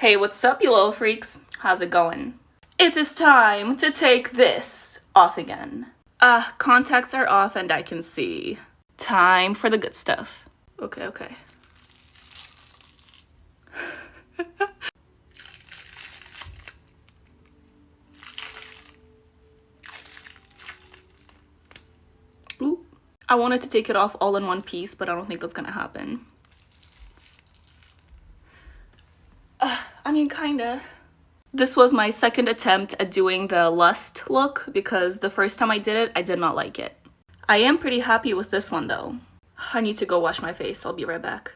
Hey, what's up, you little freaks? How's it going? It is time to take this off again. Contacts are off and I can see. Time for the good stuff. Okay. Ooh. I wanted to take it off all in one piece, but I don't think that's gonna happen. I mean, kinda. This was my second attempt at doing the lust look because the first time I did it, I did not like it. I am pretty happy with this one though. I need to go wash my face. I'll be right back.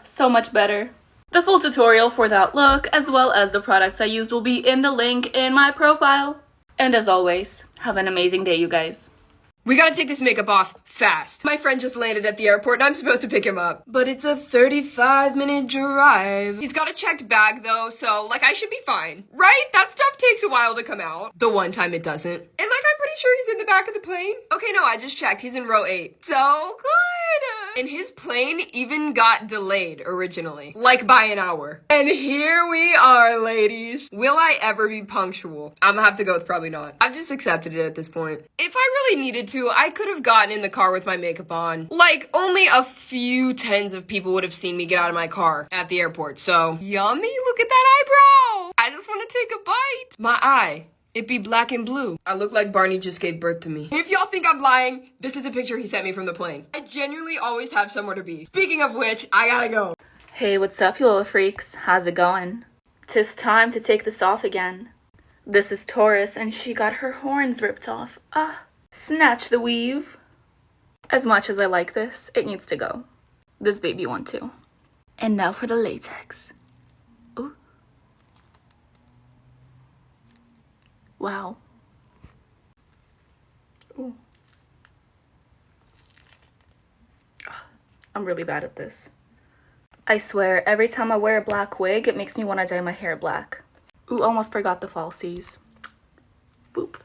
So much better. The full tutorial for that look, as well as the products I used, will be in the link in my profile. And as always, have an amazing day, you guys. We gotta take this makeup off fast. My friend just landed at the airport and I'm supposed to pick him up. But it's a 35-minute drive. He's got a checked bag though, so I should be fine. Right? That stuff takes a while to come out. The one time it doesn't. And I'm pretty sure he's in the back of the plane. Okay, no, I just checked. He's in row 8. So good! And his plane even got delayed originally. By an hour. And here we are, ladies. Will I ever be punctual? I'm gonna have to go with probably not. I've just accepted it at this point. If I really needed to, I could have gotten in the car with my makeup on. Only a few tens of people would have seen me get out of my car at the airport. So, yummy, look at that eyebrow. I just want to take a bite. My eye. It be black and blue. I look like Barney just gave birth to me. If y'all think I'm lying, this is a picture he sent me from the plane. I genuinely always have somewhere to be. Speaking of which, I gotta go. Hey, what's up, you little freaks? How's it going? 'Tis time to take this off again. This is Taurus, and she got her horns ripped off. Snatch the weave. As much as I like this, it needs to go. This baby one too. And now for the latex. Ooh. Wow. Ooh. I'm really bad at this. I swear, every time I wear a black wig, it makes me want to dye my hair black. Ooh, almost forgot the falsies. Boop.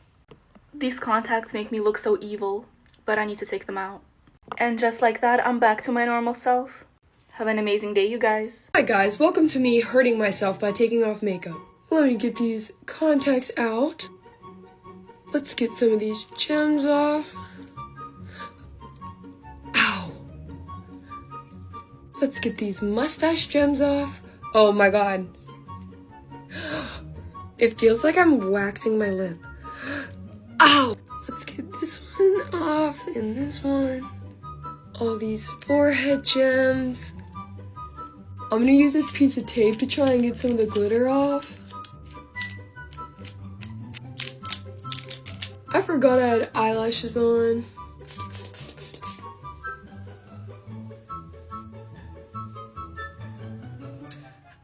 These contacts make me look so evil, but I need to take them out. And just like that, I'm back to my normal self. Have an amazing day, you guys. Hi guys, welcome to me hurting myself by taking off makeup. Let me get these contacts out. Let's get some of these gems off. Ow. Let's get these mustache gems off. Oh my god. It feels like I'm waxing my lip. Ow! Let's get this one off and this one. All these forehead gems. I'm gonna use this piece of tape to try and get some of the glitter off. I forgot I had eyelashes on.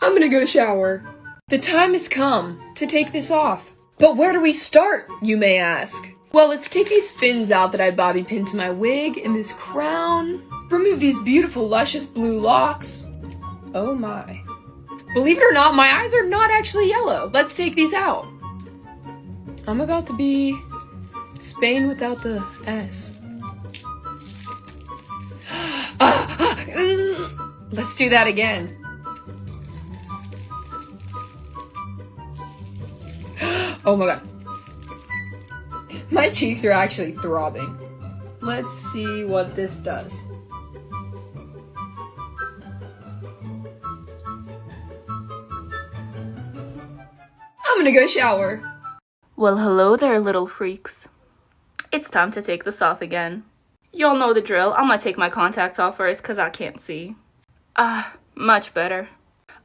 I'm gonna go shower. The time has come to take this off. But where do we start, you may ask? Well, let's take these fins out that I bobby pinned to my wig and this crown. Remove these beautiful, luscious blue locks. Oh my. Believe it or not, my eyes are not actually yellow. Let's take these out. I'm about to be Spain without the S. Let's do that again. Oh my god. My cheeks are actually throbbing. Let's see what this does. I'm gonna go shower. Well, hello there, little freaks. It's time to take this off again. Y'all know the drill. I'm gonna take my contacts off first because I can't see. Much better.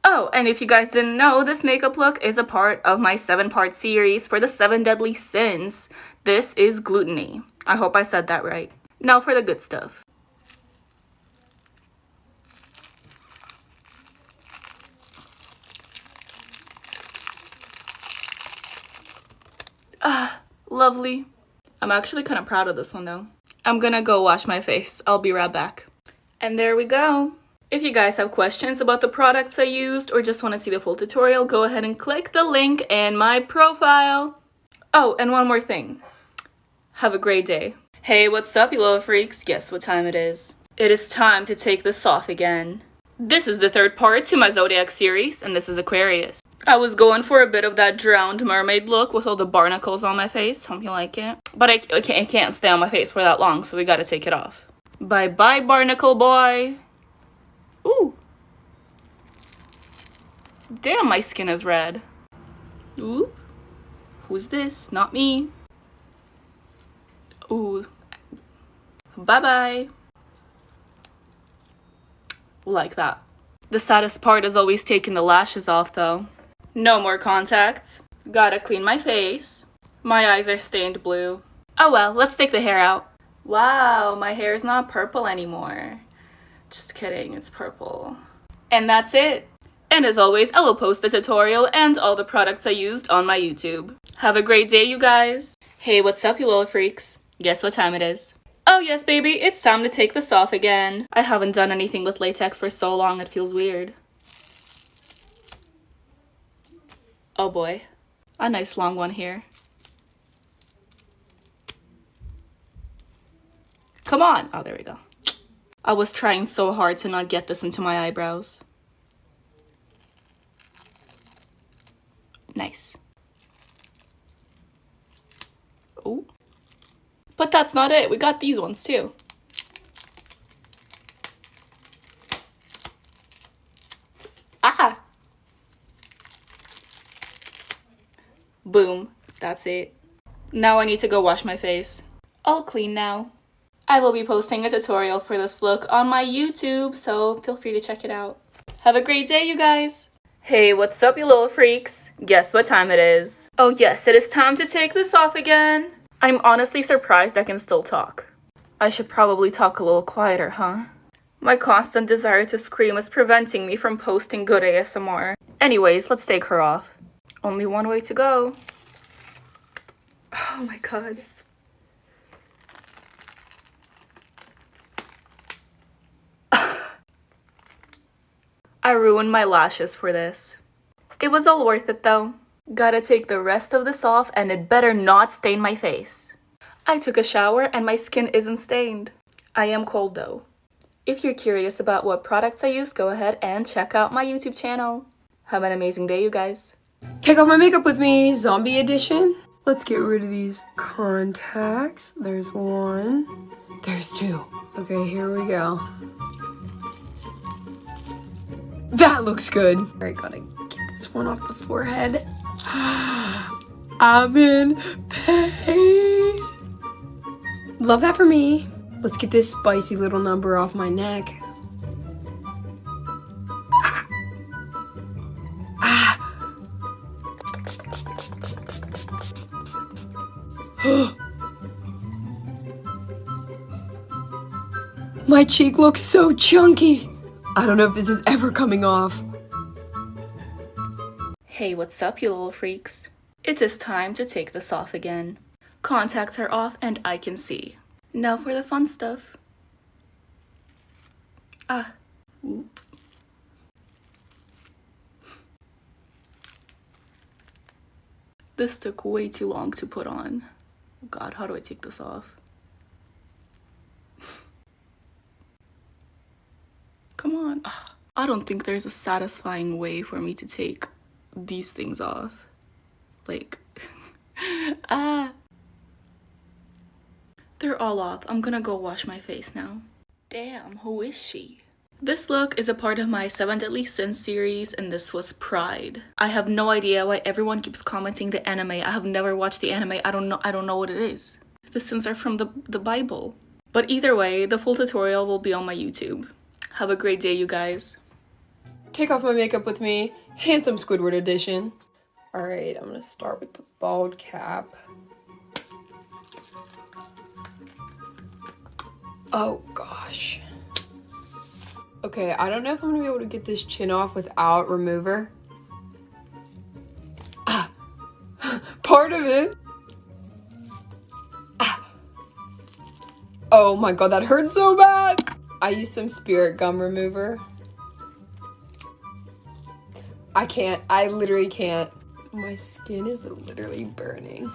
Oh, and if you guys didn't know, this makeup look is a part of my 7-part series for the 7 deadly sins. This is gluttony. I hope I said that right. Now for the good stuff. Lovely. I'm actually kind of proud of this one though. I'm gonna go wash my face. I'll be right back. And there we go. If you guys have questions about the products I used or just want to see the full tutorial, go ahead and click the link in my profile. Oh, and one more thing. Have a great day. Hey, what's up, you little freaks? Guess what time it is? It is time to take this off again. This is the third part to my Zodiac series, and this is Aquarius. I was going for a bit of that drowned mermaid look with all the barnacles on my face. Hope you like it. But it can't stay on my face for that long, so we gotta take it off. Bye-bye, barnacle boy. Ooh. Damn, my skin is red. Ooh. Who's this? Not me. Ooh. Bye-bye. Like that. The saddest part is always taking the lashes off, though. No more contacts. Gotta clean my face. My eyes are stained blue. Oh well, let's take the hair out. Wow, my hair is not purple anymore. Just kidding, it's purple. And that's it. And as always, I will post the tutorial and all the products I used on my YouTube. Have a great day, you guys. Hey, what's up, you little freaks? Guess what time it is? Oh yes, baby, it's time to take this off again. I haven't done anything with latex for so long, it feels weird. Oh boy, a nice long one here. Come on. Oh, there we go. I was trying so hard to not get this into my eyebrows. Nice. Oh. But that's not it. We got these ones too. Ah! Boom. That's it. Now I need to go wash my face. All clean now. I will be posting a tutorial for this look on my YouTube, so feel free to check it out. Have a great day, you guys! Hey, what's up, you little freaks? Guess what time it is? Oh yes, it is time to take this off again. I'm honestly surprised I can still talk. I should probably talk a little quieter, huh? My constant desire to scream is preventing me from posting good ASMR. Anyways, let's take her off. Only one way to go. Oh my god. I ruined my lashes for this. It was all worth it though. Gotta take the rest of this off and it better not stain my face. I took a shower and my skin isn't stained. I am cold though. If you're curious about what products I use, go ahead and check out my YouTube channel. Have an amazing day, you guys. Take off my makeup with me, zombie edition. Let's get rid of these contacts. There's one. There's two. Okay, here we go. That looks good. All right, gotta get this one off the forehead. I'm in pain. Love that for me. Let's get this spicy little number off my neck. My cheek looks so chunky. I don't know if this is ever coming off. Hey, what's up, you little freaks? It is time to take this off again. Contacts are off and I can see. Now for the fun stuff. Ah. Oop. This took way too long to put on. God, how do I take this off? Come on. I don't think there's a satisfying way for me to take these things off. Like, They're all off. I'm gonna go wash my face now. Damn, who is she? This look is a part of my 7 Deadly Sins series, and this was Pride. I have no idea why everyone keeps commenting the anime. I have never watched the anime. I don't know what it is. The sins are from the Bible. But either way, the full tutorial will be on my YouTube. Have a great day, you guys. Take off my makeup with me, handsome Squidward edition. All right, I'm gonna start with the bald cap. Oh gosh. Okay, I don't know if I'm gonna be able to get this chin off without remover. Part of it. Oh my god, that hurts so bad. I used some spirit gum remover. I can't. I literally can't. My skin is literally burning.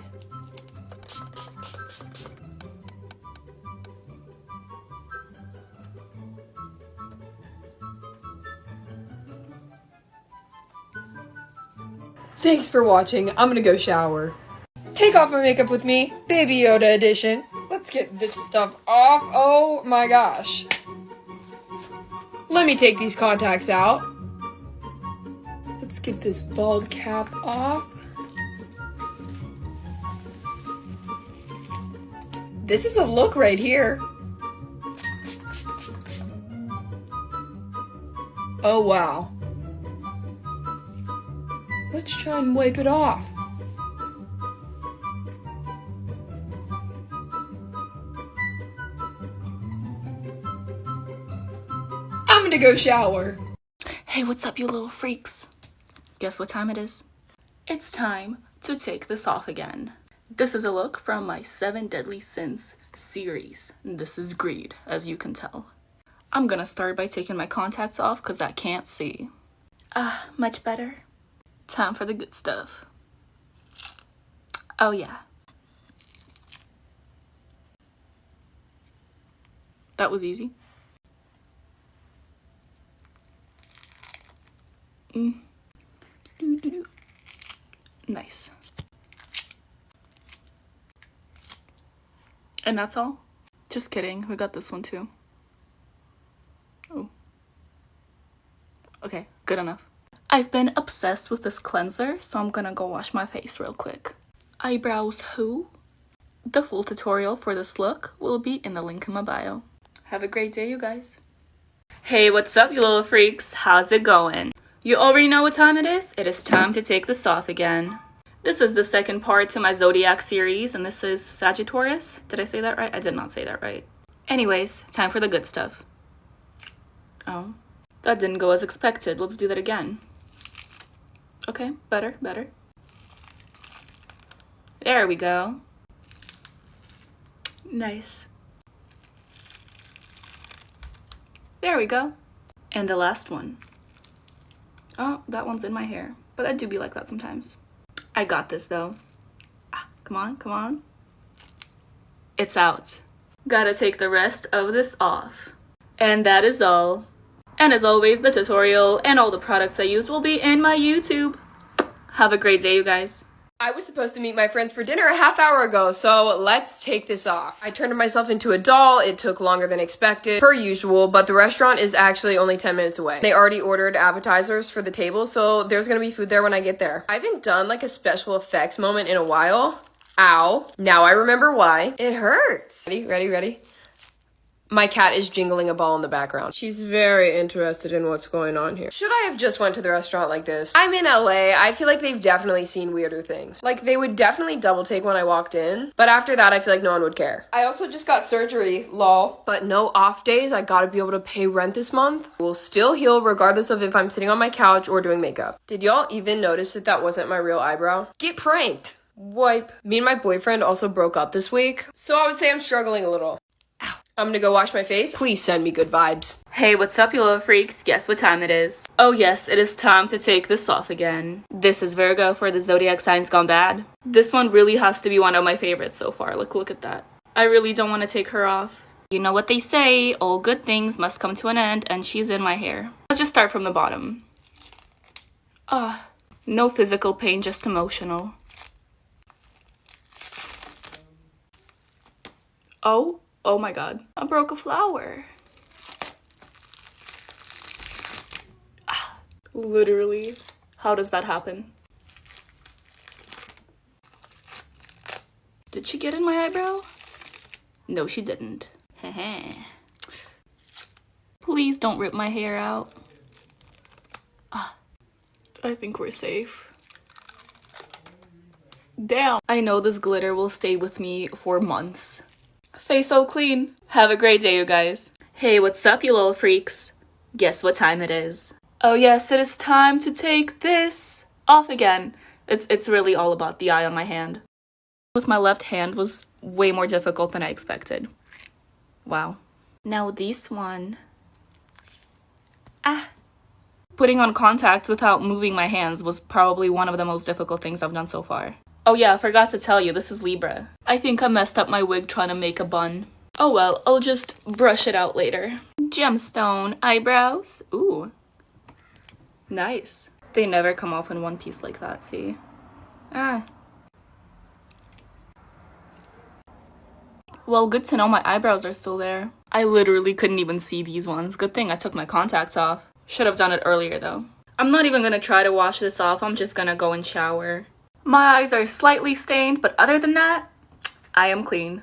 Thanks for watching. I'm gonna go shower. Take off my makeup with me, Baby Yoda edition. Let's get this stuff off. Oh my gosh. Let me take these contacts out. Let's get this bald cap off. This is a look right here. Oh wow. Let's try and wipe it off. I'm gonna go shower. Hey, what's up, you little freaks? Guess what time it is? It's time to take this off again. This is a look from my 7 Deadly Sins series. This is greed, as you can tell. I'm gonna start by taking my contacts off because I can't see. Much better. Time for the good stuff. Oh yeah. That was easy. Nice. And that's all? Just kidding, we got this one too. Oh. Okay, good enough. I've been obsessed with this cleanser, so I'm gonna go wash my face real quick. Eyebrows who? The full tutorial for this look will be in the link in my bio. Have a great day, you guys. Hey, what's up, you little freaks? How's it going? You already know what time it is? It is time to take this off again. This is the second part to my Zodiac series, and this is Sagittarius. Did I say that right? I did not say that right. Anyways, time for the good stuff. Oh, that didn't go as expected. Let's do that again. Okay, better. There we go. Nice. There we go. And the last one. Oh, that one's in my hair, but I do be like that sometimes. I got this though. Come on. It's out. Gotta take the rest of this off. And that is all. And as always, the tutorial and all the products I used will be in my YouTube. Have a great day, you guys. I was supposed to meet my friends for dinner a half hour ago, so let's take this off. I turned myself into a doll. It took longer than expected, per usual, but the restaurant is actually only 10 minutes away. They already ordered appetizers for the table, so there's gonna be food there when I get there. I haven't done like a special effects moment in a while. Ow. Now I remember why. It hurts. Ready? My cat is jingling a ball in the background. She's very interested in what's going on here. Should I have just went to the restaurant like this? I'm in LA. I feel like they've definitely seen weirder things. Like, they would definitely double take when I walked in, but after that, I feel like no one would care. I also just got surgery, lol. But no off days. I gotta be able to pay rent this month. We'll still heal regardless of if I'm sitting on my couch or doing makeup. Did y'all even notice that that wasn't my real eyebrow? Get pranked. Wipe. Me and my boyfriend also broke up this week, so I would say I'm struggling a little. I'm gonna go wash my face. Please send me good vibes. Hey, what's up, you little freaks? Guess what time it is? Oh yes, it is time to take this off again. This is Virgo for the Zodiac Signs Gone Bad. This one really has to be one of my favorites so far. Like, look at that. I really don't want to take her off. You know what they say, all good things must come to an end, and she's in my hair. Let's just start from the bottom. No physical pain, just emotional. Oh my god. I broke a flower. Literally. How does that happen? Did she get in my eyebrow? No, she didn't. Please don't rip my hair out. I think we're safe. Damn. I know this glitter will stay with me for months. Face so clean. Have a great day, you guys. Hey, what's up, you little freaks? Guess what time it is? Oh yes, it is time to take this off again. It's really all about the eye on my hand. With my left hand was way more difficult than I expected. Wow. Now this one. Putting on contacts without moving my hands was probably one of the most difficult things I've done so far. Oh yeah, I forgot to tell you, this is Libra. I think I messed up my wig trying to make a bun. Oh well, I'll just brush it out later. Gemstone eyebrows. Ooh. Nice. They never come off in one piece like that, see? Ah. Well, good to know my eyebrows are still there. I literally couldn't even see these ones. Good thing I took my contacts off. Should have done it earlier though. I'm not even gonna try to wash this off. I'm just gonna go and shower. My eyes are slightly stained, but other than that, I am clean.